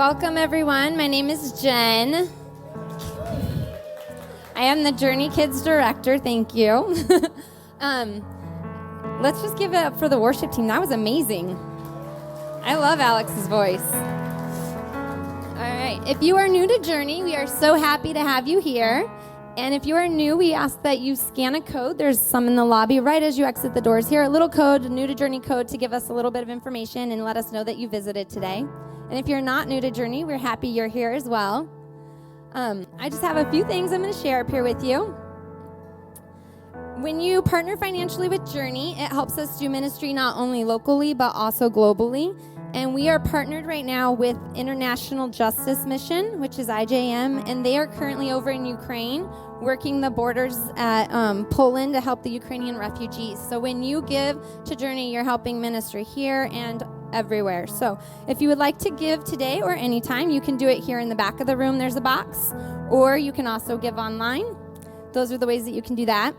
Welcome, everyone. My name is Jen. I am the Journey Kids Director. Thank you. Let's just give it up for the worship team. That was amazing. I love Alex's voice. All right. If you are new to Journey, we are so happy to have you here. And if you are new, we ask that you scan a code. There's some in the lobby right as you exit the doors here. A little code, a new to Journey code, to give us a little bit of information and let us know that you visited today. And if you're not new to Journey, we're happy you're here as well. I just have a few things I'm going to share up here with you. When you partner financially with Journey, it helps us do ministry not only locally, but also globally. And we are partnered right now with International Justice Mission, which is IJM, and they are currently over in Ukraine, working the borders at Poland to help the Ukrainian refugees. So when you give to Journey, you're helping ministry here and everywhere. So if you would like to give today or anytime, you can do it here in the back of the room. There's a box, or you can also give online. Those are the ways that you can do that.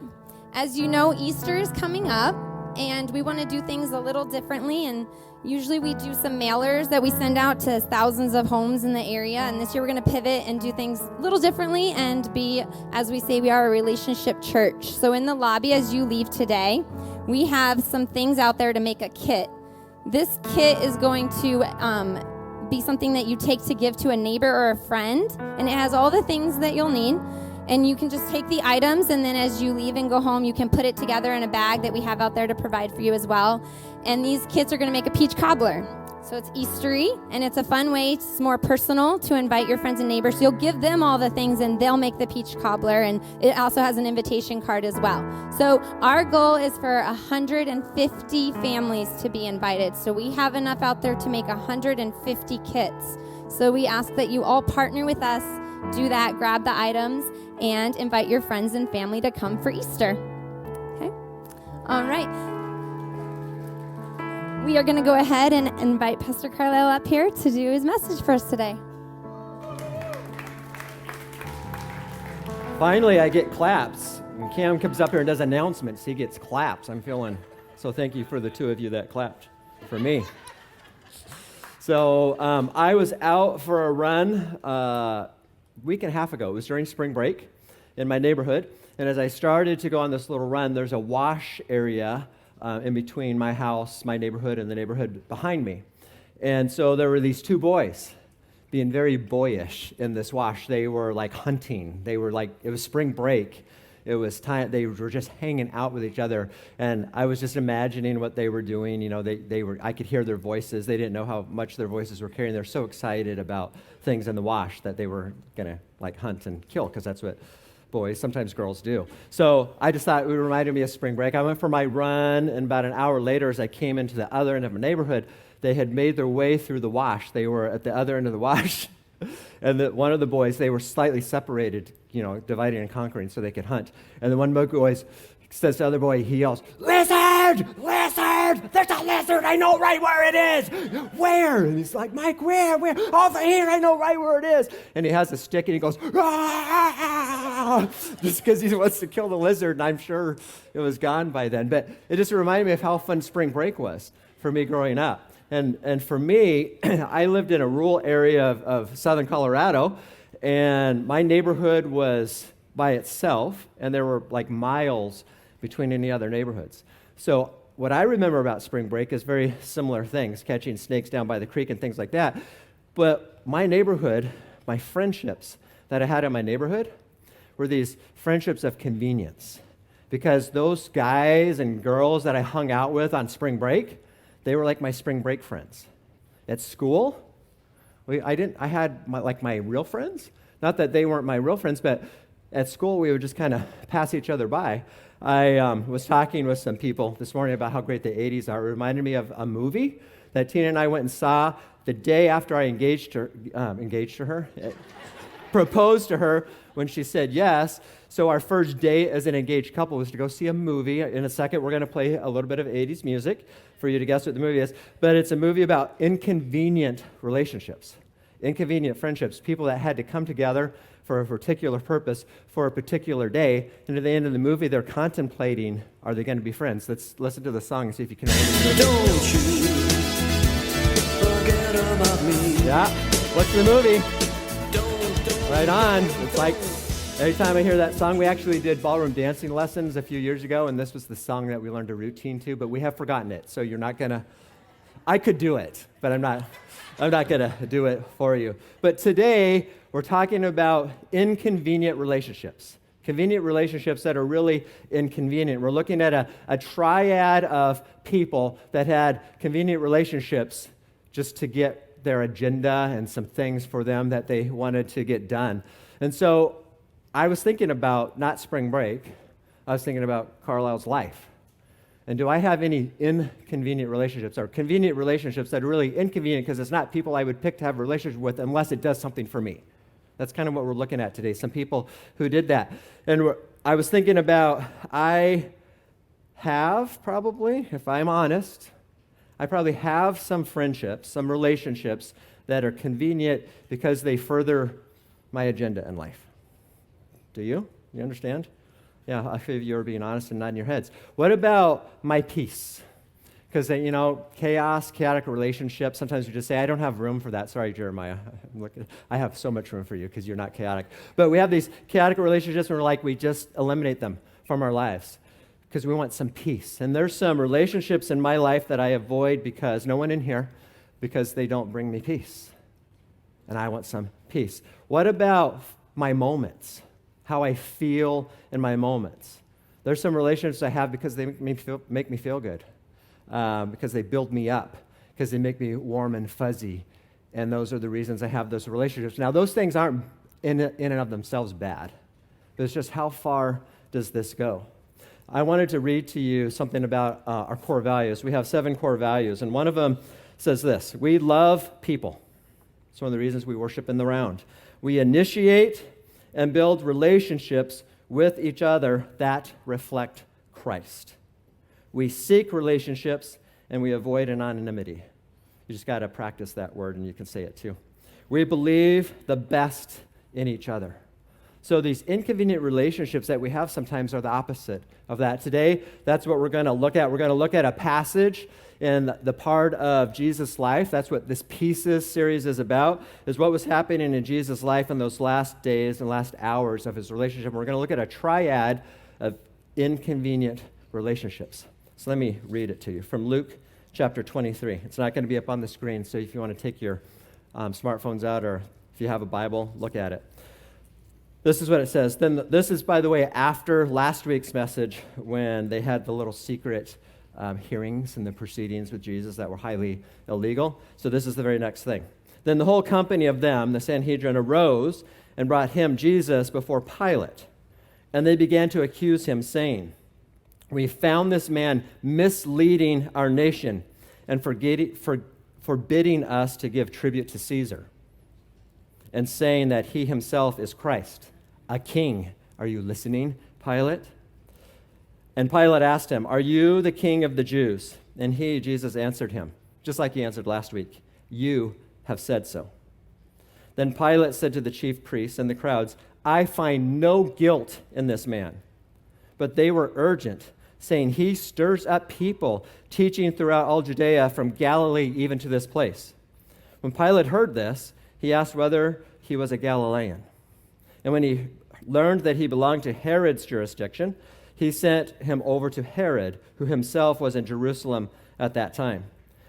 As you know, Easter is coming up, and we want to do things a little differently. And usually we do some mailers that we send out to thousands of homes in the area. And this year we're going to pivot and do things a little differently and be, as we say, we are a relationship church. So in the lobby, as you leave today, we have some things out there to make a kit. This kit is going to be something that you take to give to a neighbor or a friend. And it has all the things that you'll need. And you can just take the items, and then as you leave and go home, you can put it together in a bag that we have out there to provide for you as well. And these kits are going to make a peach cobbler. So it's Eastery, and it's a fun way. It's more personal to invite your friends and neighbors. You'll give them all the things, and they'll make the peach cobbler. And it also has an invitation card as well. So our goal is for 150 families to be invited. So we have enough out there to make 150 kits. So we ask that you all partner with us, do that, grab the items, and invite your friends and family to come for Easter. Okay? All right. We are going to go ahead and invite Pastor Carlyle up here to do his message for us today. Finally, I get claps. When Cam comes up here and does announcements, he gets claps. I'm feeling, so thank you for the two of you that clapped for me. So I was out for a run week and a half ago. It was during spring break in my neighborhood. And as I started to go on this little run, there's a wash area in between my house, my neighborhood, and the neighborhood behind me. And so there were these two boys being very boyish in this wash. They were like hunting. They were like, it was spring break. It was time, they were just hanging out with each other. And I was just imagining what they were doing. You know, I could hear their voices. They didn't know how much their voices were carrying. They're so excited about things in the wash that they were going to like hunt and kill, because that's what boys, sometimes girls do. So I just thought it reminded me of spring break. I went for my run, and about an hour later, as I came into the other end of my neighborhood, they had made their way through the wash. They were at the other end of the wash. And one of the boys, they were slightly separated, dividing and conquering so they could hunt. And then one boy says to the other boy, he yells, "Lizard! Lizard! There's a lizard! I know right where it is!" "Where?" And he's like, "Mike, where? Over here! I know right where it is!" And he has a stick and he goes, "Ah!" Just because he wants to kill the lizard, and I'm sure it was gone by then. But it just reminded me of how fun spring break was for me growing up. And for me, I lived in a rural area of southern Colorado, and my neighborhood was by itself, and there were like miles between any other neighborhoods. So what I remember about spring break is very similar things, catching snakes down by the creek and things like that. But my neighborhood, my friendships that I had in my neighborhood were these friendships of convenience. Because those guys and girls that I hung out with on spring break, they were like my spring break friends. At school, I had my real friends. Not that they weren't my real friends, but at school we would just kind of pass each other by. I was talking with some people this morning about how great the 80s are. It reminded me of a movie that Tina and I went and saw the day after I proposed to her when she said yes. So our first date as an engaged couple was to go see a movie. In a second, we're going to play a little bit of 80s music for you to guess what the movie is. But it's a movie about inconvenient relationships, inconvenient friendships, people that had to come together for a particular purpose for a particular day. And at the end of the movie, they're contemplating, are they going to be friends? Let's listen to the song and see if you can remember it. Don't you forget about me. Yeah. What's the movie? Right on. It's like every time I hear that song, we actually did ballroom dancing lessons a few years ago, and this was the song that we learned a routine to, but we have forgotten it, so you're not going to, I could do it, but I'm not going to do it for you. But today, we're talking about inconvenient relationships. Convenient relationships that are really inconvenient. We're looking at a triad of people that had convenient relationships just to get their agenda and some things for them that they wanted to get done. And so I was thinking about not spring break, I was thinking about Carlyle's life. And do I have any inconvenient relationships or convenient relationships that are really inconvenient because it's not people I would pick to have a relationship with unless it does something for me? That's kind of what we're looking at today, some people who did that. And I was thinking about, I have probably, if I'm honest, I probably have some friendships, some relationships that are convenient because they further my agenda in life. Do you? You understand? Yeah, I feel you are being honest and nodding your heads. What about my peace? Because, chaotic relationships, sometimes we just say, I don't have room for that. Sorry, Jeremiah. I have so much room for you because you're not chaotic. But we have these chaotic relationships and we're like, we just eliminate them from our lives because we want some peace. And there's some relationships in my life that I avoid because, no one in here, because they don't bring me peace. And I want some peace. What about my moments? How I feel in my moments? There's some relationships I have because they make me feel good. Because they build me up, because they make me warm and fuzzy, and those are the reasons I have those relationships. Now, those things aren't in and of themselves bad, but it's just how far does this go? I wanted to read to you something about our core values. We have 7 core values, and one of them says this: we love people. It's one of the reasons we worship in the round. We initiate and build relationships with each other that reflect Christ. We seek relationships, and we avoid anonymity. You just got to practice that word, and you can say it too. We believe the best in each other. So these inconvenient relationships that we have sometimes are the opposite of that. Today, that's what we're going to look at. We're going to look at a passage in the part of Jesus' life. That's what this Pieces series is about, is what was happening in Jesus' life in those last days and last hours of his relationship. And we're going to look at a triad of inconvenient relationships. So let me read it to you from Luke chapter 23. It's not going to be up on the screen, so if you want to take your smartphones out or if you have a Bible, look at it. This is what it says. Then this is, by the way, after last week's message when they had the little secret hearings and the proceedings with Jesus that were highly illegal. So this is the very next thing. Then the whole company of them, the Sanhedrin, arose and brought him, Jesus, before Pilate. And they began to accuse him, saying, we found this man misleading our nation and forbidding us to give tribute to Caesar, and saying that he himself is Christ, a king. Are you listening, Pilate? And Pilate asked him, are you the king of the Jews? And he, Jesus, answered him, just like he answered last week, you have said so. Then Pilate said to the chief priests and the crowds, I find no guilt in this man. But they were urgent, saying, he stirs up people, teaching throughout all Judea from Galilee even to this place. When Pilate heard this, he asked whether he was a Galilean. And when he learned that he belonged to Herod's jurisdiction, he sent him over to Herod, who himself was in Jerusalem at that time.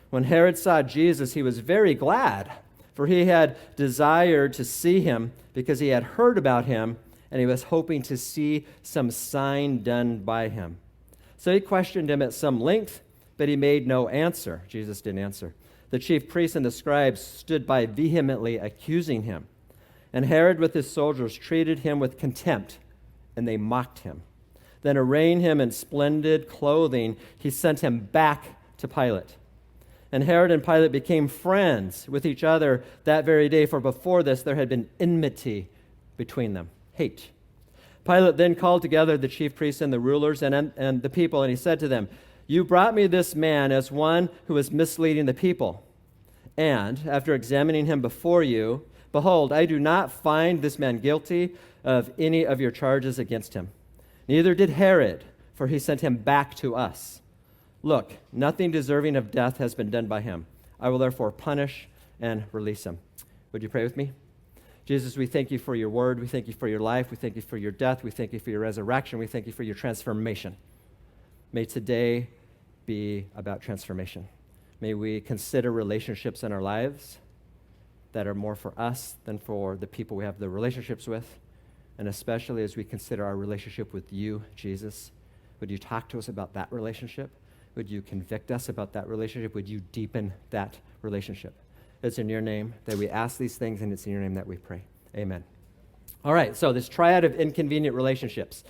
When Herod saw Jesus, he was very glad, for he had desired to see him because he had heard about him, and he was hoping to see some sign done by him. So he questioned him at some length, but he made no answer. Jesus didn't answer. The chief priests and the scribes stood by vehemently accusing him. And Herod with his soldiers treated him with contempt, and they mocked him. Then arraying him in splendid clothing, he sent him back to Pilate. And Herod and Pilate became friends with each other that very day, for before this there had been enmity between them, hate. Pilate then called together the chief priests and the rulers and the people, and he said to them, you brought me this man as one who is misleading the people. And after examining him before you, behold, I do not find this man guilty of any of your charges against him. Neither did Herod, for he sent him back to us. Look, nothing deserving of death has been done by him. I will therefore punish and release him. Would you pray with me? Jesus, we thank you for your word. We thank you for your life. We thank you for your death. We thank you for your resurrection. We thank you for your transformation. May today be about transformation. May we consider relationships in our lives that are more for us than for the people we have the relationships with, and especially as we consider our relationship with you, Jesus. Would you talk to us about that relationship? Would you convict us about that relationship? Would you deepen that relationship? It's in your name that we ask these things, and it's in your name that we pray. Amen. All right, so this triad of inconvenient relationships.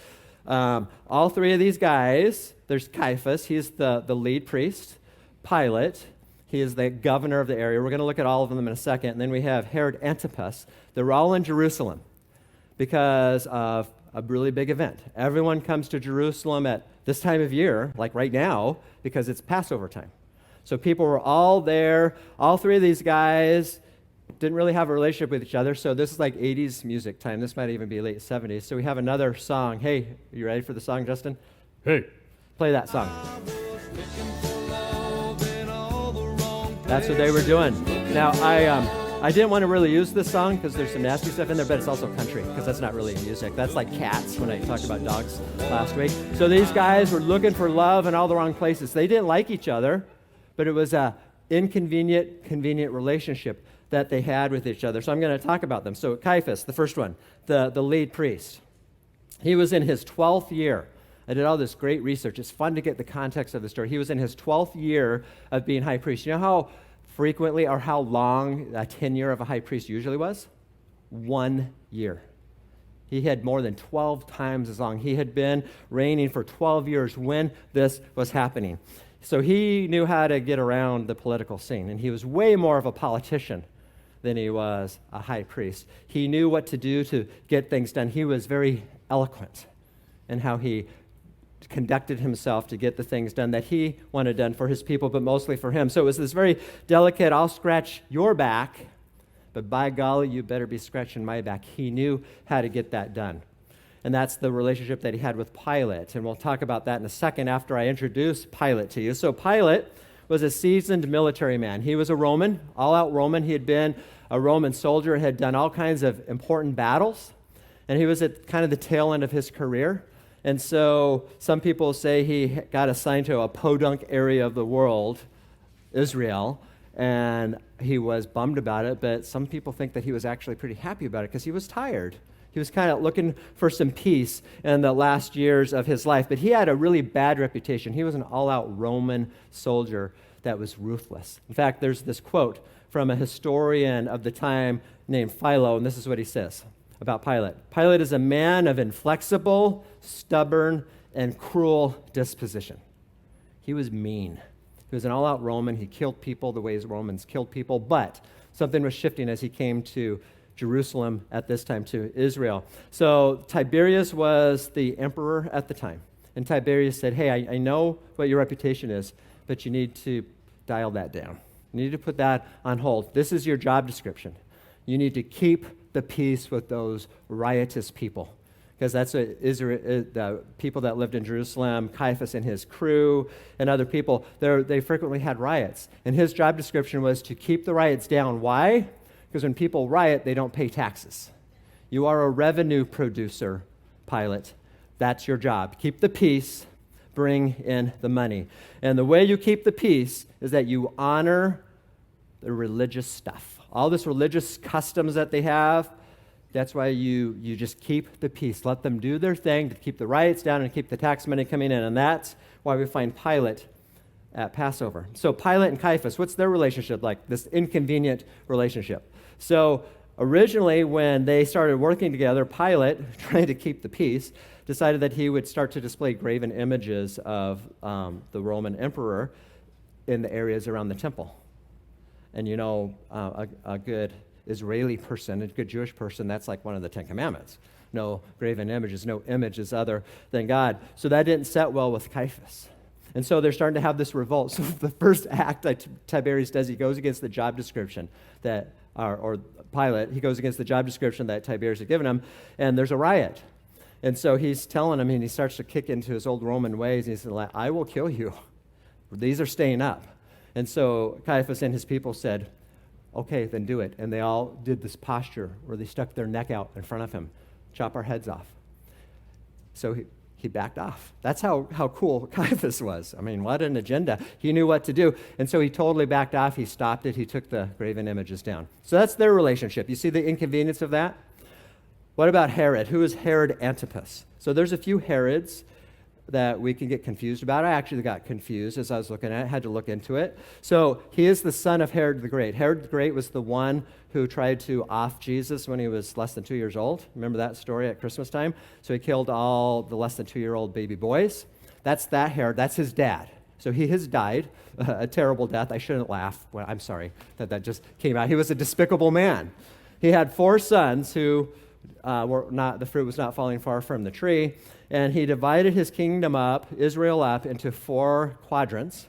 All three of these guys, there's Caiaphas, he's the lead priest. Pilate, he is the governor of the area. We're going to look at all of them in a second. And then we have Herod Antipas. They're all in Jerusalem because of a really big event. Everyone comes to Jerusalem at this time of year, like right now, because it's Passover time. So people were all there. All three of these guys didn't really have a relationship with each other, so this is like 80s music time. This might even be late 70s. So we have another song. Hey, are you ready for the song, Justin? Hey. Play that song. That's what they were doing. Now, I didn't want to really use this song because there's some nasty stuff in there, but it's also country because that's not really music. That's like Cats when I talked about dogs last week. So these guys were looking for love in all the wrong places. They didn't like each other, but it was a convenient relationship that they had with each other. So I'm going to talk about them. So Caiaphas, the first one, the lead priest. He was in his 12th year. I did all this great research. It's fun to get the context of the story. He was in his 12th year of being high priest. You know how frequently or how long a tenure of a high priest usually was? 1 year. He had more than 12 times as long. He had been reigning for 12 years when this was happening. So he knew how to get around the political scene, and he was way more of a politician than he was a high priest. He knew what to do to get things done. He was very eloquent in how he conducted himself to get the things done that he wanted done for his people, but mostly for him. So it was this very delicate, I'll scratch your back, but by golly, you better be scratching my back. He knew how to get that done. And that's the relationship that he had with Pilate. And we'll talk about that in a second after I introduce Pilate to you. So Pilate was a seasoned military man. He was a Roman, all-out Roman. He had been a Roman soldier, had done all kinds of important battles, and he was at kind of the tail end of his career. And so some people say he got assigned to a podunk area of the world, Israel, and he was bummed about it, but some people think that he was actually pretty happy about it because he was tired. He was kind of looking for some peace in the last years of his life, but he had a really bad reputation. He was an all-out Roman soldier that was ruthless. In fact, there's this quote from a historian of the time named Philo, and this is what he says about Pilate. Pilate is a man of inflexible, stubborn, and cruel disposition. He was mean. He was an all-out Roman. He killed people the ways Romans killed people, but something was shifting as he came to Jerusalem at this time, to Israel. So Tiberius was the emperor at the time, and Tiberius said, hey, I know what your reputation is, but you need to dial that down. You need to put that on hold. This is your job description. You need to keep the peace with those riotous people, because that's what Israel, the people that lived in Jerusalem, Caiaphas and his crew and other people, they frequently had riots. And his job description was to keep the riots down. Why? Because when people riot, they don't pay taxes. You are a revenue producer, Pilate. That's your job. Keep the peace, bring in the money. And the way you keep the peace is that you honor the religious stuff. All this religious customs that they have, that's why you just keep the peace. Let them do their thing to keep the riots down and keep the tax money coming in. And that's why we find Pilate at Passover. So Pilate and Caiaphas, what's their relationship like, this inconvenient relationship? So originally when they started working together, Pilate, trying to keep the peace, decided that he would start to display graven images of the Roman emperor in the areas around the temple. And you know, a good Israeli person, a good Jewish person, that's like one of the Ten Commandments. No graven images, no images other than God. So that didn't set well with Caiaphas. And so they're starting to have this revolt. So the first act that Tiberius does, he goes against the job description that, or Pilate, he goes against the job description that Tiberius had given him, and there's a riot. And so he's telling him, and he starts to kick into his old Roman ways, and he says, I will kill you. These are staying up. And so Caiaphas and his people said, Okay, then do it. And they all did this posture where they stuck their neck out in front of him. Chop our heads off. So he backed off. That's how cool Caiaphas was. I mean, what an agenda. He knew what to do. And so he totally backed off. He stopped it. He took the graven images down. So that's their relationship. You see the inconvenience of that? What about Herod? Who is Herod Antipas? So there's a few Herods that we can get confused about. I actually got confused as I was looking at it, had to look into it. So he is the son of Herod the Great. Herod the Great was the one who tried to off Jesus when he was less than 2 years old. Remember that story at Christmas time? So he killed all the less than 2-year-old baby boys. That's that Herod. That's his dad. So he has died a terrible death. I shouldn't laugh. Well, I'm sorry that just came out. He was a despicable man. He had 4 sons who the fruit was not falling far from the tree. And he divided his kingdom up, Israel up, into 4 quadrants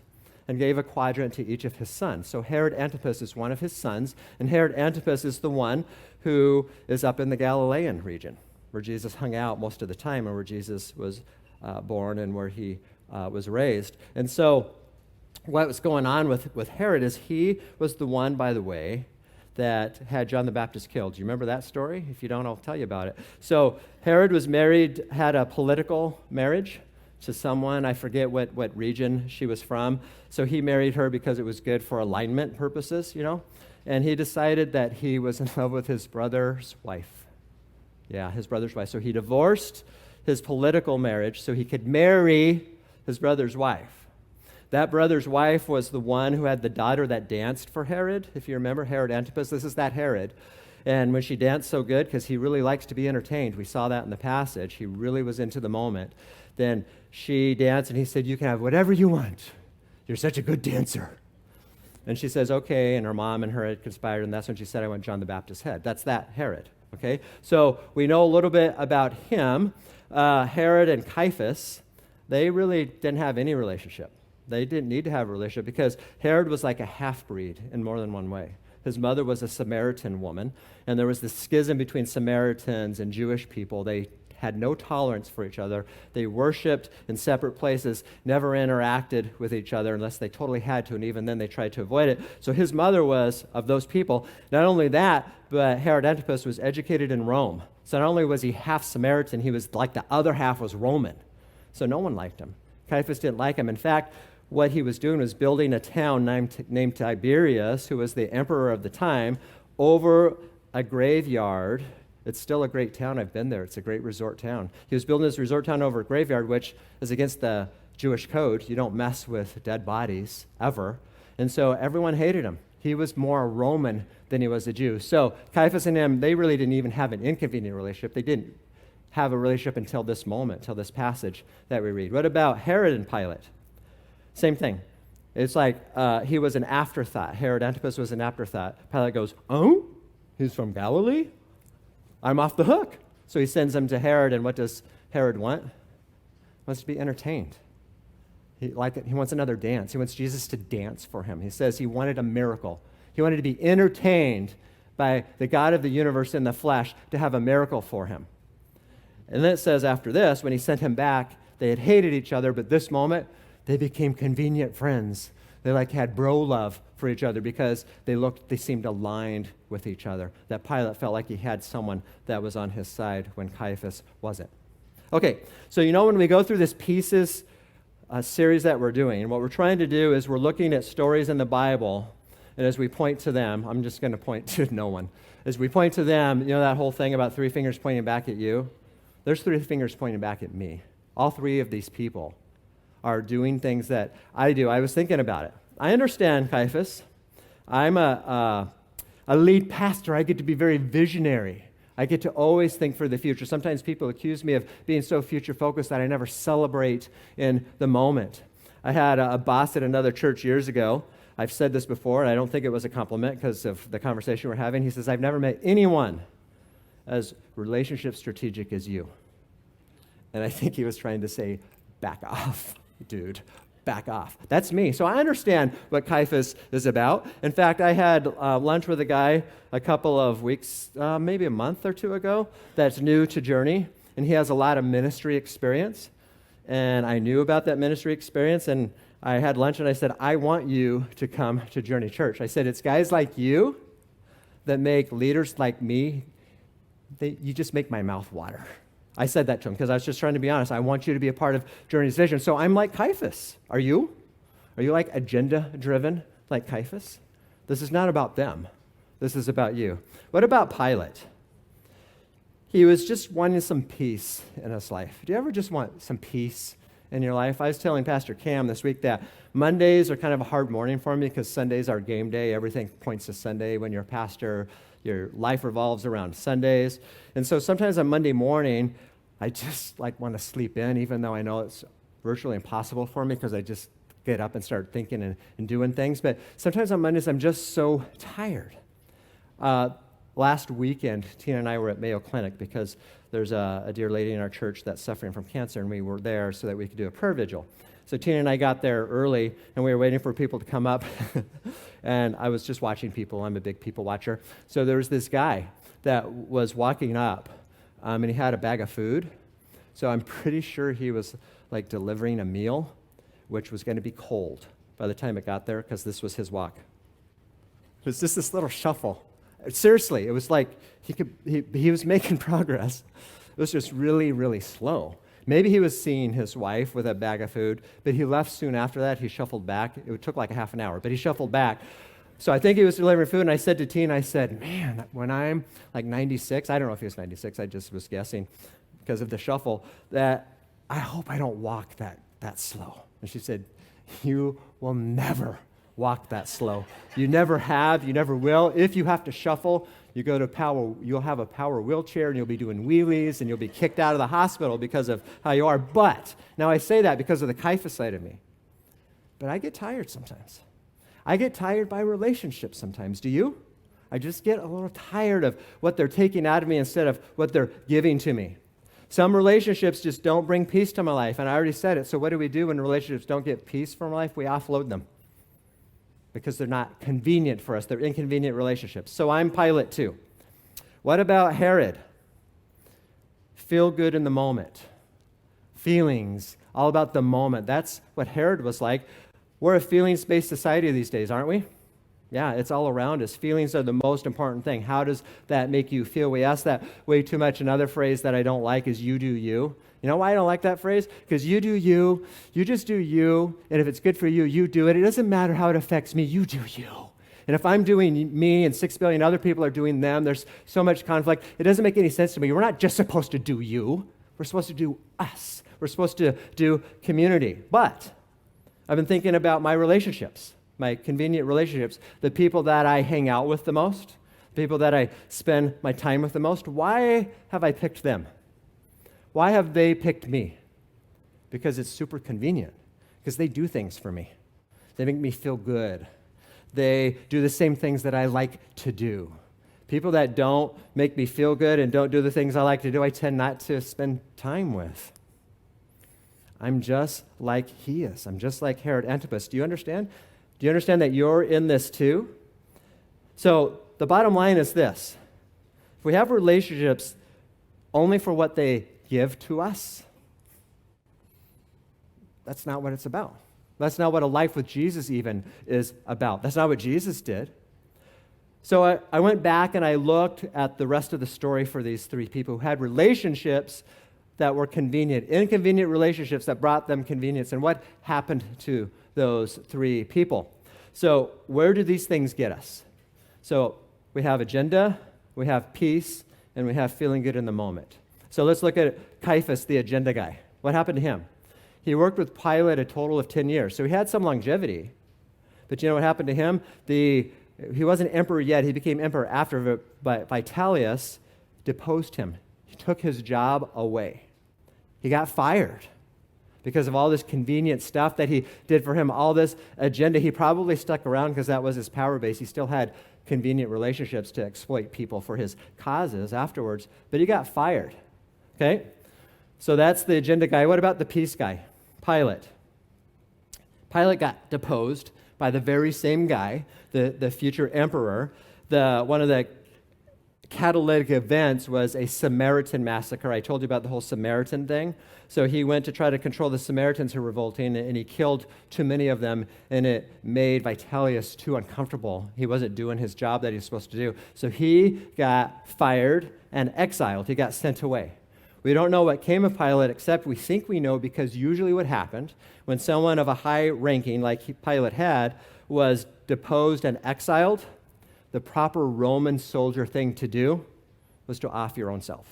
and gave a quadrant to each of his sons. So Herod Antipas is one of his sons, and Herod Antipas is the one who is up in the Galilean region, where Jesus hung out most of the time and where Jesus was born and where he was raised. And so what was going on with Herod is he was the one, by the way, that had John the Baptist killed. Do you remember that story? If you don't, I'll tell you about it. So Herod was married, had a political marriage to someone, I forget what region she was from. So he married her because it was good for alignment purposes, And he decided that he was in love with his brother's wife. Yeah, his brother's wife. So he divorced his political marriage so he could marry his brother's wife. That brother's wife was the one who had the daughter that danced for Herod. If you remember, Herod Antipas, this is that Herod. And when she danced so good, because he really likes to be entertained, we saw that in the passage, he really was into the moment. Then she danced and he said, "You can have whatever you want. You're such a good dancer." And she says, okay, and her mom and her had conspired, and that's when she said, "I want John the Baptist's head." That's that Herod, okay? So we know a little bit about him. Herod and Caiaphas, they really didn't have any relationship. They didn't need to have a relationship because Herod was like a half-breed in more than one way. His mother was a Samaritan woman, and there was this schism between Samaritans and Jewish people. They had no tolerance for each other. They worshiped in separate places, never interacted with each other unless they totally had to, and even then they tried to avoid it. So his mother was of those people. Not only that, but Herod Antipas was educated in Rome. So not only was he half Samaritan, he was like the other half was Roman. So no one liked him. Caiaphas didn't like him. In fact, what he was doing was building a town named Tiberias, who was the emperor of the time, over a graveyard. It's still a great town. I've been there. It's a great resort town. He was building this resort town over a graveyard, which is against the Jewish code. You don't mess with dead bodies ever. And so everyone hated him. He was more a Roman than he was a Jew. So Caiaphas and him, they really didn't even have an inconvenient relationship. They didn't have a relationship until this moment, until this passage that we read. What about Herod and Pilate? Same thing. It's like he was an afterthought. Herod Antipas was an afterthought. Pilate goes, "Oh, he's from Galilee? I'm off the hook." So he sends him to Herod, and what does Herod want? He wants to be entertained. He wants another dance. He wants Jesus to dance for him. He says he wanted a miracle. He wanted to be entertained by the God of the universe in the flesh to have a miracle for him. And then it says after this, when he sent him back, they had hated each other, but this moment, they became convenient friends. They had bro love for each other because they seemed aligned with each other. That Pilate felt like he had someone that was on his side when Caiaphas wasn't. Okay, so when we go through this pieces series that we're doing, and what we're trying to do is we're looking at stories in the Bible, and as we point to them, I'm just going to point to no one. As we point to them, that whole thing about 3 fingers pointing back at you? There's 3 fingers pointing back at me. All 3 of these people are doing things that I do. I was thinking about it. I understand, Caiaphas. I'm a lead pastor. I get to be very visionary. I get to always think for the future. Sometimes people accuse me of being so future-focused that I never celebrate in the moment. I had a boss at another church years ago. I've said this before, and I don't think it was a compliment because of the conversation we're having. He says, "I've never met anyone as relationship strategic as you." And I think he was trying to say, back off. Dude, back off. That's me. So I understand what Caiaphas is about. In fact, I had lunch with a guy a couple of weeks, maybe a month or 2 ago, that's new to Journey, and he has a lot of ministry experience. And I knew about that ministry experience, and I had lunch, and I said, "I want you to come to Journey Church." I said, "It's guys like you that make leaders like me, you just make my mouth water. I said that to him because I was just trying to be honest. I want you to be a part of Journey's vision. So I'm like Caiaphas. Are you? Are you like agenda-driven like Caiaphas? This is not about them. This is about you. What about Pilate? He was just wanting some peace in his life. Do you ever just want some peace in your life? I was telling Pastor Cam this week that Mondays are kind of a hard morning for me because Sundays are game day. Everything points to Sunday. When you're a pastor, your life revolves around Sundays. And so sometimes on Monday morning, I just want to sleep in, even though I know it's virtually impossible for me because I just get up and start thinking and doing things. But sometimes on Mondays, I'm just so tired. Last weekend, Tina and I were at Mayo Clinic because there's a dear lady in our church that's suffering from cancer, and we were there so that we could do a prayer vigil. So Tina and I got there early, and we were waiting for people to come up, and I was just watching people. I'm a big people watcher. So there was this guy that was walking up, and he had a bag of food. So I'm pretty sure he was delivering a meal, which was going to be cold by the time it got there because this was his walk. It was just this little shuffle. Seriously, it was like he was making progress. It was just really, really slow. Maybe he was seeing his wife with a bag of food, but he left soon after that. He shuffled back. It took like a half an hour, but he shuffled back. So I think he was delivering food, and I said to Tina, I said, man, when I'm 96, I don't know if he was 96, I just was guessing because of the shuffle, that I hope I don't walk that slow. And she said, you will never walk that slow. You never have, you never will. If you have to shuffle, you'll have a power wheelchair and you'll be doing wheelies and you'll be kicked out of the hospital because of how you are. But, now I say that because of the Caiaphas side of me. But I get tired sometimes. I get tired by relationships sometimes. Do you? I just get a little tired of what they're taking out of me instead of what they're giving to me. Some relationships just don't bring peace to my life, and I already said it. So what do we do when relationships don't get peace from my life? We offload them because they're not convenient for us. They're inconvenient relationships. So I'm Pilate too. What about Herod? Feel good in the moment. Feelings, all about the moment. That's what Herod was like. We're a feelings-based society these days, aren't we? Yeah, it's all around us. Feelings are the most important thing. How does that make you feel? We ask that way too much. Another phrase that I don't like is you do you. You know why I don't like that phrase? Because you do you just do you, and if it's good for you, you do it. It doesn't matter how it affects me, you do you. And if I'm doing me and 6 billion other people are doing them, there's so much conflict. It doesn't make any sense to me. We're not just supposed to do you. We're supposed to do us. We're supposed to do community. But I've been thinking about my relationships, my convenient relationships, the people that I hang out with the most, the people that I spend my time with the most. Why have I picked them? Why have they picked me? Because it's super convenient. Because they do things for me. They make me feel good. They do the same things that I like to do. People that don't make me feel good and don't do the things I like to do, I tend not to spend time with. I'm just like he is. I'm just like Herod Antipas. Do you understand? Do you understand that you're in this too? So the bottom line is this. If we have relationships only for what they give to us, that's not what it's about. That's not what a life with Jesus even is about. That's not what Jesus did. So I went back and I looked at the rest of the story for these three people who had relationships that were convenient, inconvenient relationships that brought them convenience. And what happened to those three people? So where do these things get us? So we have agenda, we have peace, and we have feeling good in the moment. So let's look at Caiaphas, the agenda guy. What happened to him? He worked with Pilate a total of 10 years. So he had some longevity. But you know what happened to him? He wasn't emperor yet. He became emperor after, but Vitellius deposed him. He took his job away. He got fired because of all this convenient stuff that he did for him, all this agenda. He probably stuck around because that was his power base. He still had convenient relationships to exploit people for his causes afterwards, but he got fired. Okay? So that's the agenda guy. What about the peace guy? Pilate. Pilate got deposed by the very same guy, the future emperor, one of the catalytic events was a Samaritan massacre. I told you about the whole Samaritan thing. So he went to try to control the Samaritans who were revolting, and he killed too many of them, and it made Vitellius too uncomfortable. He wasn't doing his job that he was supposed to do. So he got fired and exiled. He got sent away. We don't know what came of Pilate, except we think we know because usually what happened when someone of a high ranking like Pilate had was deposed and exiled, the proper Roman soldier thing to do was to off your own self,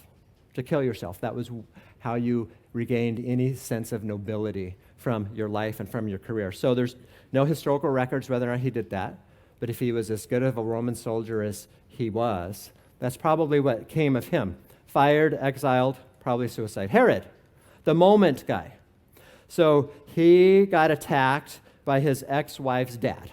to kill yourself. That was how you regained any sense of nobility from your life and from your career. So there's no historical records whether or not he did that, but if he was as good of a Roman soldier as he was, that's probably what came of him. Fired, exiled, probably suicide. Herod, the moment guy. So he got attacked by his ex-wife's dad.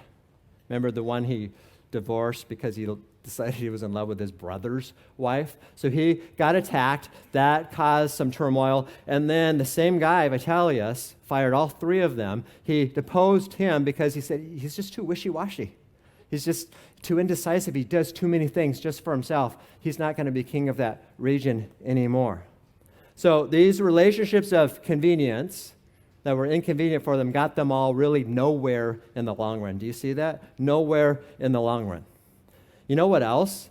Remember the one he divorced because he decided he was in love with his brother's wife? So he got attacked. That caused some turmoil. And then the same guy, Vitellius, fired all three of them. He deposed him because he said he's just too wishy-washy. He's just too indecisive. He does too many things just for himself. He's not going to be king of that region anymore. So these relationships of convenience that were inconvenient for them got them all really nowhere in the long run. Do you see that? Nowhere in the long run. You know what else?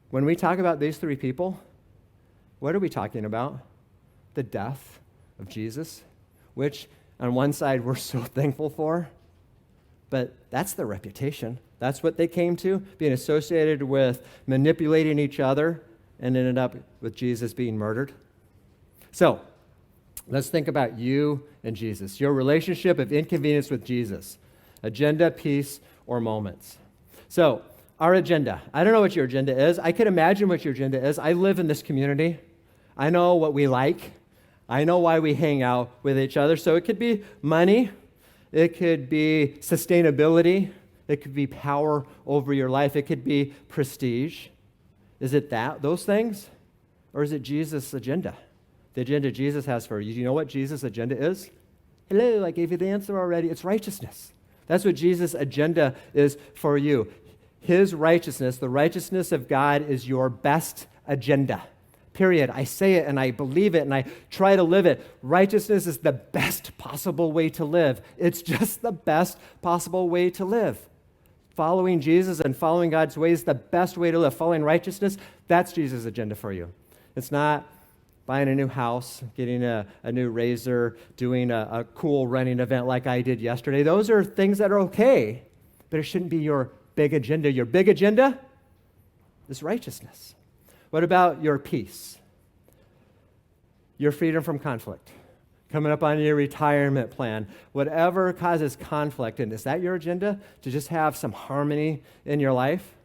When we talk about these three people, what are we talking about? The death of Jesus, which on one side we're so thankful for, but that's their reputation. That's what they came to, being associated with manipulating each other, and ended up with Jesus being murdered. So, let's think about you and Jesus, your relationship of inconvenience with Jesus. Agenda, peace, or moments. So, our agenda. I don't know what your agenda is. I can imagine what your agenda is. I live in this community. I know what we like. I know why we hang out with each other. So it could be money. It could be sustainability. It could be power over your life. It could be prestige. Is it those things? Or is it Jesus' agenda? The agenda Jesus has for you. Do you know what Jesus' agenda is? Hello, I gave you the answer already. It's righteousness. That's what Jesus' agenda is for you. His righteousness, the righteousness of God, is your best agenda. Period. I say it and I believe it and I try to live it. Righteousness is the best possible way to live. It's just the best possible way to live. Following Jesus and following God's ways is the best way to live. Following righteousness, that's Jesus' agenda for you. It's not buying a new house, getting a new razor, doing a cool running event like I did yesterday. Those are things that are okay, but it shouldn't be your big agenda. Your big agenda is righteousness. What about your peace? Your freedom from conflict? Coming up on your retirement plan? Whatever causes conflict, and is that your agenda? To just have some harmony in your life?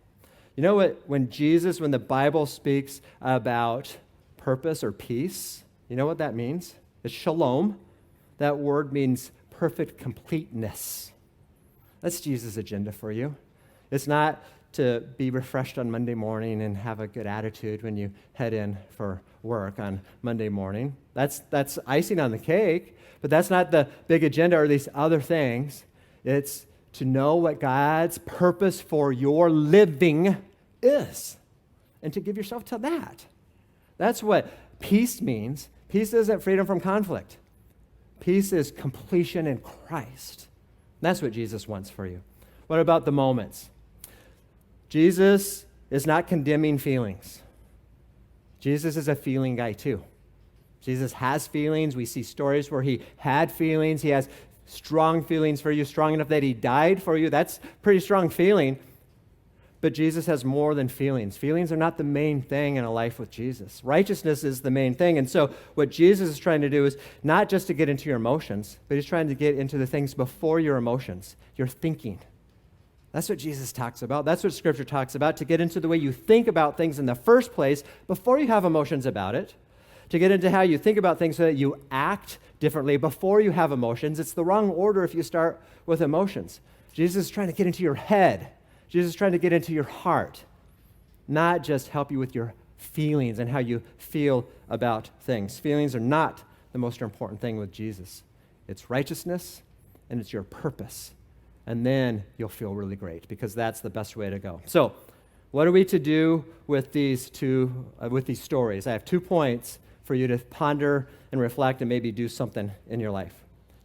You know what? When the Bible speaks about purpose or peace, you know what that means? It's shalom. That word means perfect completeness. That's Jesus' agenda for you. It's not to be refreshed on Monday morning and have a good attitude when you head in for work on Monday morning. That's icing on the cake, but that's not the big agenda or these other things. It's to know what God's purpose for your living is and to give yourself to that. That's what peace means. Peace isn't freedom from conflict. Peace is completion in Christ. That's what Jesus wants for you. What about the moments? Jesus is not condemning feelings. Jesus is a feeling guy too. Jesus has feelings. We see stories where he had feelings. He has strong feelings for you, strong enough that he died for you. That's pretty strong feeling. But Jesus has more than feelings. Feelings are not the main thing in a life with Jesus. Righteousness is the main thing. And so what Jesus is trying to do is not just to get into your emotions, but he's trying to get into the things before your emotions, your thinking. That's what Jesus talks about. That's what Scripture talks about, to get into the way you think about things in the first place before you have emotions about it, to get into how you think about things so that you act differently before you have emotions. It's the wrong order if you start with emotions. Jesus is trying to get into your head. Jesus is trying to get into your heart, not just help you with your feelings and how you feel about things. Feelings are not the most important thing with Jesus. It's righteousness and it's your purpose. And then you'll feel really great because that's the best way to go. So, What are we to do with these stories? I have 2 points for you to ponder and reflect and maybe do something in your life.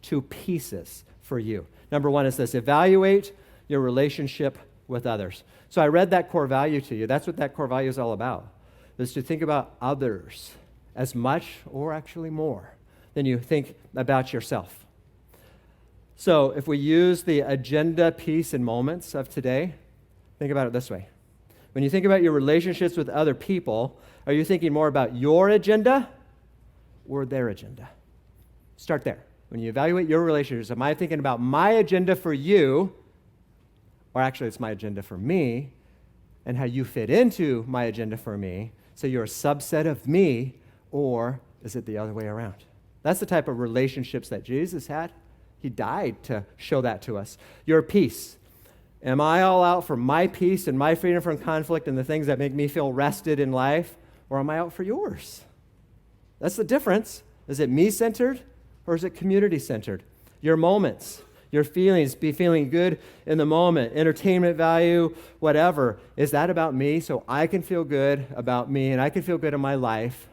2 pieces for you. Number 1 is this: evaluate your relationship with others. So I read that core value to you. That's what that core value is all about, is to think about others as much or actually more than you think about yourself. So if we use the agenda piece and moments of today, think about it this way. When you think about your relationships with other people, are you thinking more about your agenda or their agenda? Start there. When you evaluate your relationships, am I thinking about my agenda for you, or actually it's my agenda for me, and how you fit into my agenda for me, so you're a subset of me, or is it the other way around? That's the type of relationships that Jesus had. He died to show that to us. Your peace. Am I all out for my peace and my freedom from conflict and the things that make me feel rested in life, or am I out for yours? That's the difference. Is it me-centered, or is it community-centered? Your moments, your feelings, be feeling good in the moment, entertainment value, whatever. Is that about me so I can feel good about me and I can feel good in my life?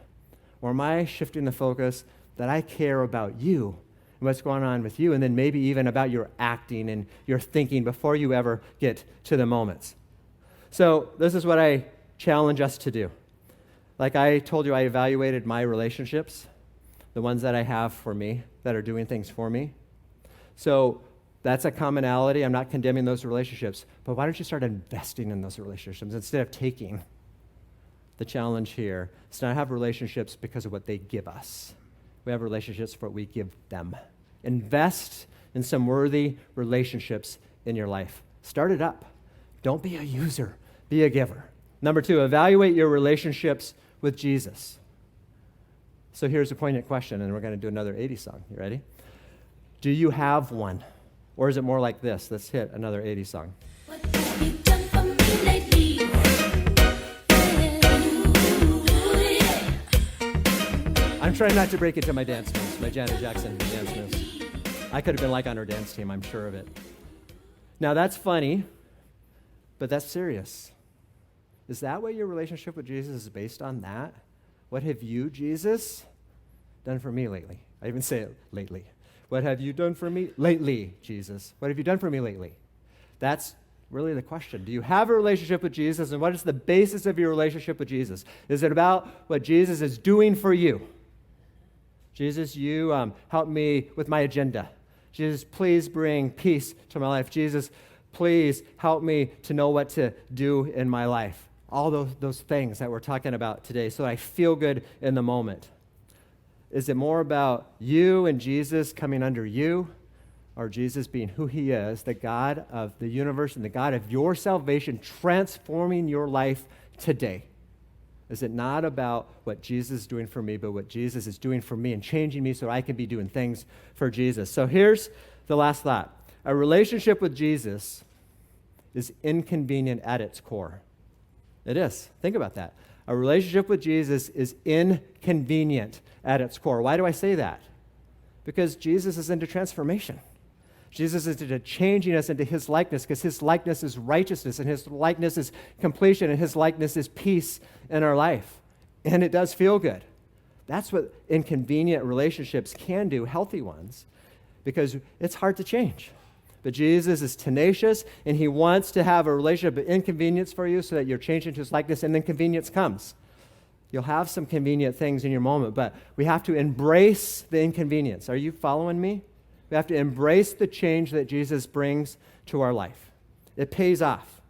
Or am I shifting the focus that I care about you and what's going on with you, and then maybe even about your acting and your thinking before you ever get to the moments? So this is what I challenge us to do. Like I told you, I evaluated my relationships, the ones that I have for me, that are doing things for me. So that's a commonality. I'm not condemning those relationships, but why don't you start investing in those relationships instead of taking? The challenge here is to not have relationships because of what they give us. We have relationships for what we give them. Invest in some worthy relationships in your life. Start it up. Don't be a user. Be a giver. Number 2, evaluate your relationships with Jesus. So here's a poignant question, and we're going to do another 80s song. You ready? Do you have one? Or is it more like this? Let's hit another 80s song. What have you done for me lately? I'm trying not to break into my dance moves, my Janet Jackson dance moves. I could have been like on her dance team, I'm sure of it. Now that's funny, but that's serious. Is that what your relationship with Jesus is based on, that? What have you, Jesus, done for me lately? I even say it lately. What have you done for me lately, Jesus? What have you done for me lately? That's really the question. Do you have a relationship with Jesus, and what is the basis of your relationship with Jesus? Is it about what Jesus is doing for you? Jesus, you help me with my agenda. Jesus, please bring peace to my life. Jesus, please help me to know what to do in my life. All those things that we're talking about today, so I feel good in the moment. Is it more about you and Jesus coming under you, or Jesus being who he is, the God of the universe and the God of your salvation, transforming your life today? Is it not about what Jesus is doing for me, but what Jesus is doing for me and changing me so I can be doing things for Jesus? So here's the last thought. A relationship with Jesus is inconvenient at its core. It is. Think about that. A relationship with Jesus is inconvenient at its core. Why do I say that? Because Jesus is into transformation. Jesus is into changing us into his likeness, because his likeness is righteousness, and his likeness is completion, and his likeness is peace in our life. And it does feel good. That's what inconvenient relationships can do, healthy ones, because it's hard to change. But Jesus is tenacious, and he wants to have a relationship of inconvenience for you so that you're changed into his likeness, and then convenience comes. You'll have some convenient things in your moment, but we have to embrace the inconvenience. Are you following me? We have to embrace the change that Jesus brings to our life. It pays off.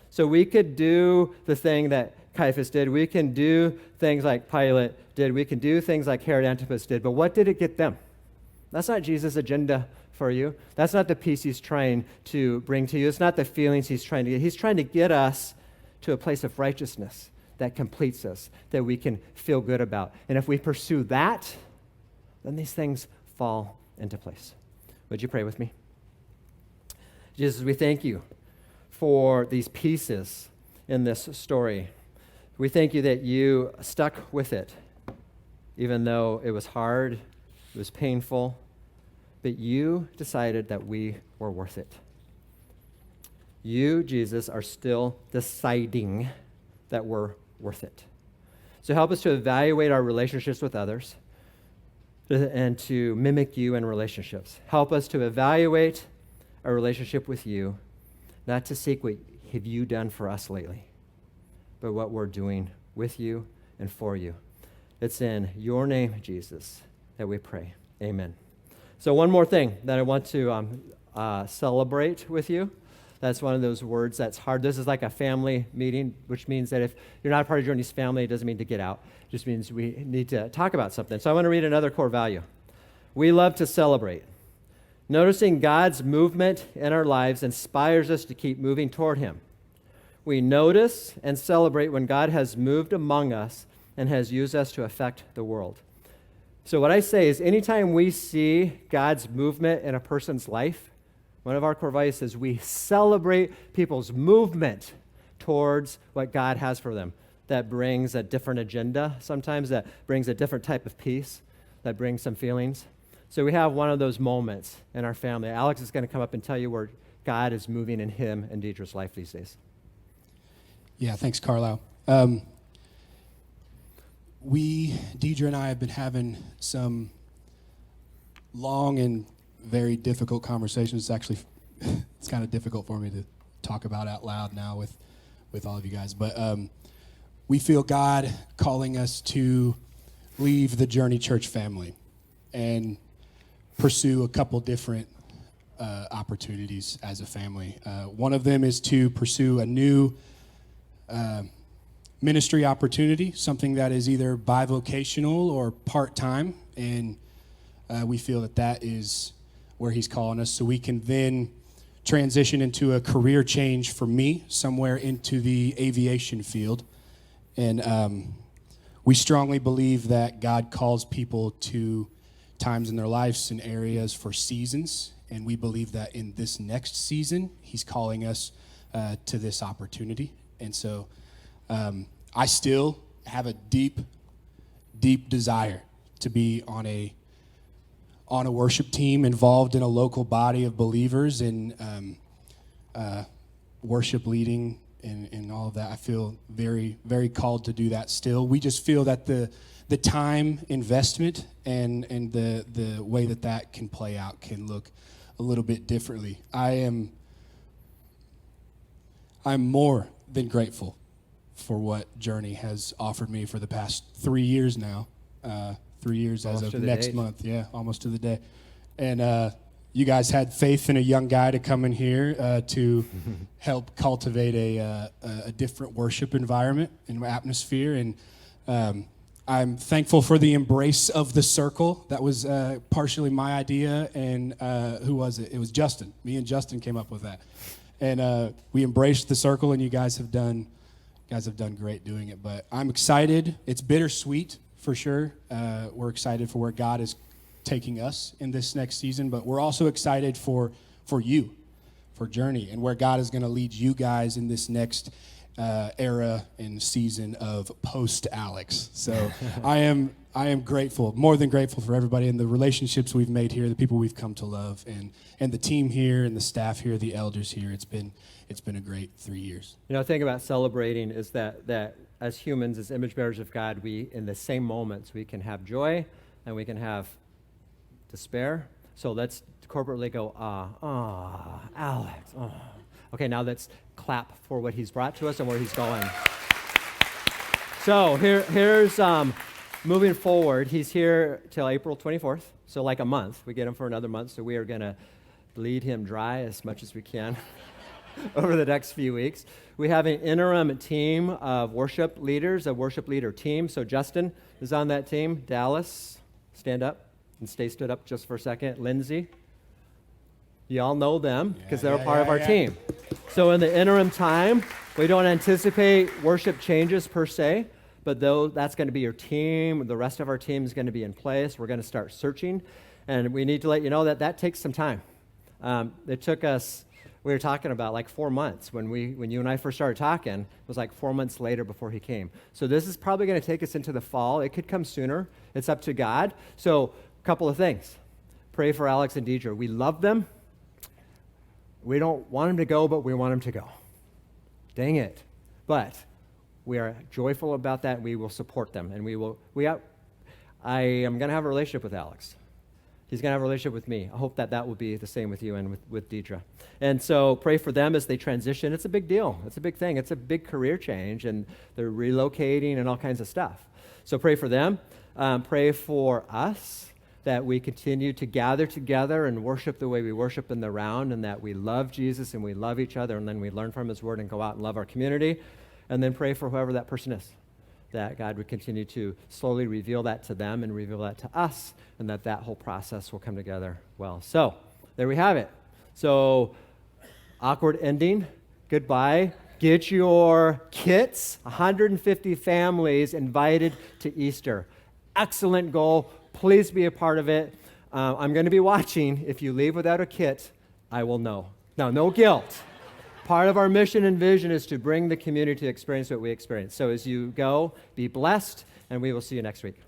So we could do the thing that Caiaphas did. We can do things like Pilate did. We can do things like Herod Antipas did. But what did it get them? That's not Jesus' agenda for you. That's not the peace he's trying to bring to you. It's not the feelings he's trying to get. He's trying to get us to a place of righteousness that completes us, that we can feel good about. And if we pursue that, then these things fall into place. Would you pray with me? Jesus, we thank you for these pieces in this story. We thank you that you stuck with it, even though it was hard, it was painful, but you decided that we were worth it. You, Jesus, are still deciding that we're worth it. So help us to evaluate our relationships with others and to mimic you in relationships. Help us to evaluate our relationship with you, not to seek what have you done for us lately, but what we're doing with you and for you. It's in your name, Jesus, that we pray. Amen. So one more thing that I want to celebrate with you. That's one of those words that's hard. This is like a family meeting, which means that if you're not a part of Journey's family, it doesn't mean to get out. It just means we need to talk about something. So I want to read another core value. We love to celebrate. Noticing God's movement in our lives inspires us to keep moving toward him. We notice and celebrate when God has moved among us and has used us to affect the world. So what I say is anytime we see God's movement in a person's life, one of our core values is we celebrate people's movement towards what God has for them. That brings a different agenda sometimes, that brings a different type of peace, that brings some feelings. So we have one of those moments in our family. Alex is going to come up and tell you where God is moving in him and Deidre's life these days. Yeah, thanks, Carlyle. Deidre and I have been having some long and very difficult conversations. Actually, it's kind of difficult for me to talk about out loud now with all of you guys. But we feel God calling us to leave the Journey Church family and pursue a couple different opportunities as a family. One of them is to pursue a new ministry opportunity, something that is either bivocational or part-time, and we feel that is where he's calling us, so we can then transition into a career change for me, somewhere into the aviation field. And we strongly believe that God calls people to times in their lives and areas for seasons, and we believe that in this next season, he's calling us to this opportunity. And so I still have a deep, deep desire to be on a worship team, involved in a local body of believers, in worship leading and all of that. I feel very, very called to do that still. We just feel that the time investment and the way that can play out can look a little bit differently. I'm more than grateful for what Journey has offered me for the past 3 years now. 3 years as of next month. Yeah, almost to the day. And you guys had faith in a young guy to come in here to help cultivate a different worship environment and atmosphere. And I'm thankful for the embrace of the circle. That was partially my idea. And who was it? It was Justin. Me and Justin came up with that. And we embraced the circle, and you guys have done great doing it. But I'm excited. It's bittersweet. For sure. We're excited for where God is taking us in this next season, but we're also excited for you, for Journey, and where God is going to lead you guys in this next era and season of post-Alex. So I am grateful, more than grateful for everybody and the relationships we've made here, the people we've come to love, and the team here and the staff here, the elders here. It's been a great 3 years. You know, the thing about celebrating is that as humans, as image bearers of God, we, in the same moments, we can have joy and we can have despair. So let's corporately go, Alex, Okay, now let's clap for what he's brought to us and where he's going. So here's moving forward. He's here till April 24th, so like a month. We get him for another month, so we are going to bleed him dry as much as we can over the next few weeks. We have an interim team of worship leaders, a worship leader team. So Justin is on that team. Dallas, stand up and stay stood up just for a second. Lindsay, you all know them because they're a part of our team. So in the interim time, we don't anticipate worship changes per se, but though that's going to be your team, the rest of our team is going to be in place. We're going to start searching, and we need to let you know that takes some time. It took us, we were talking about like 4 months when you and I first started talking. It was like 4 months later before he came. So this is probably going to take us into the fall. It could come sooner. It's up to God. So a couple of things. Pray for Alex and Deidre. We love them. We don't want them to go, but we want them to go. Dang it. But We are joyful about that. We will support them. And I am going to have a relationship with Alex. He's going to have a relationship with me. I hope that will be the same with you and with Deidre. And so pray for them as they transition. It's a big deal. It's a big thing. It's a big career change, and they're relocating and all kinds of stuff. So pray for them. Pray for us, that we continue to gather together and worship the way we worship in the round, and that we love Jesus and we love each other, and then we learn from his word and go out and love our community. And then pray for whoever that person is, that God would continue to slowly reveal that to them and reveal that to us, and that whole process will come together well. So there we have it. So awkward ending, goodbye. Get your kits, 150 families invited to Easter. Excellent goal. Please be a part of it. I'm going to be watching. If you leave without a kit, I will know. Now, no guilt. Part of our mission and vision is to bring the community to experience what we experience. So as you go, be blessed, and we will see you next week.